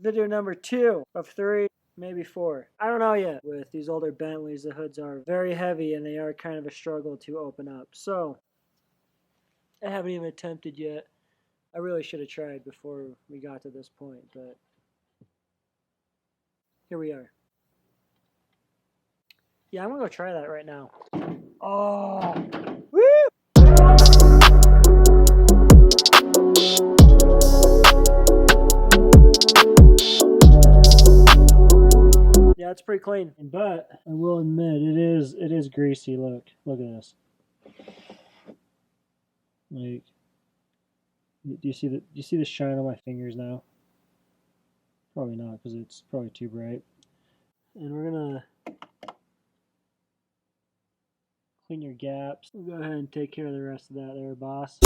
Video number 2 of 3, maybe 4. I don't know yet. With these older Bentleys, the hoods are very heavy and they are kind of a struggle to open up. So, I haven't even attempted yet. I really should have tried before we got to this point, but here we are. Yeah, I'm gonna go try that right now. Oh, woo! Yeah, it's pretty clean, but I will admit it is greasy. Look at this. Like, do you see the shine on my fingers now? Probably not, because it's probably too bright. And we're gonna clean your gaps. We'll go ahead and take care of the rest of that there, boss.